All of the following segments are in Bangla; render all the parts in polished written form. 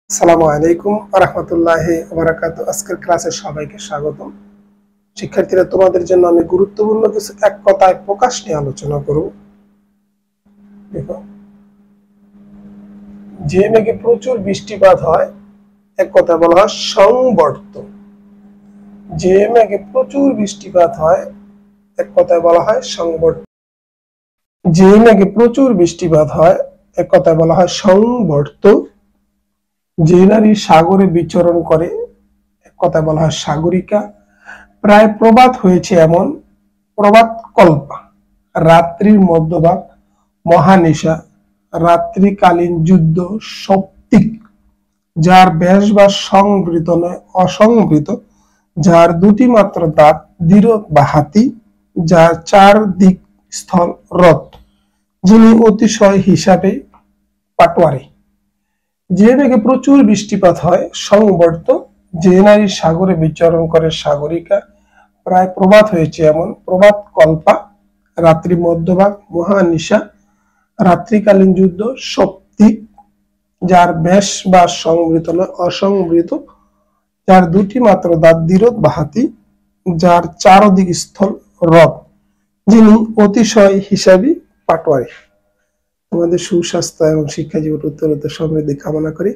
আসসালামু আলাইকুম ওয়া রাহমাতুল্লাহি ওয়া বারাকাতুহু। আজকের ক্লাসে সবাইকে স্বাগতম। শিক্ষার্থীরা, তোমাদের জন্য আমি গুরুত্বপূর্ণ কিছু এক কথায় প্রকাশ নিয়ে আলোচনা করব। দেখো, যে মেঘে প্রচুর বৃষ্টিপাত হয় এক কথায় বলা হয় সংবর্ত। যে মেঘে প্রচুর বৃষ্টিপাত হয় এক কথায় বলা হয় সংবর্ত। যে মেঘে প্রচুর বৃষ্টিপাত হয় এক কথায় বলা হয় সংবর্ত। যে নারী সাগরে বিচরণ করে এক কথায় বলা হয় সাগরিকা। প্রায় প্রভাত হয়েছে এমন প্রভাত কল্পা। রাত্রির মধ্যভাগ মহানিশা। রাত্রিকালীন যুদ্ধ সৌপ্তিক। যার ব্যাস বা সংবৃত নয় অসংবৃত। যার দুটি মাত্র দাঁত দৃঢ় বা হাতি। যার চার দিক স্থল রথ। যিনি অতিশয় হিসাবে পাটোয়ারি। যে মেঘে প্রচুর বৃষ্টিপাত হয় সংবর্ত। যে নারী সাগরে বিচরণ করে সাগরিকা। প্রায় প্রভাত হয়েছে এমন প্রভাত কল্পা। রাত্রি মধ্যভাগ মহানিশা। রাত্রিকালীন যুদ্ধ সৌপ্তিক। যার ব্যাস বা সংবৃত নয় অসংবৃত। যার দুটি মাত্র দাঁত দৃঢ় বা হাতি। যার চারদিক স্থল রথ। যিনি অতিশয় হিসাবী পাটোয়ারি। আমাদের সুস্বাস্থ্য এবং শিক্ষা জীবন উত্তরোত্তর সমৃদ্ধি কামনা করি।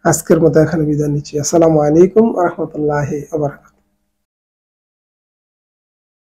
আজকের মতো এখানে বিদায় নিচ্ছি। আসসালামু আলাইকুম ওয়া রাহমাতুল্লাহি ওয়া বারাকাতুহু।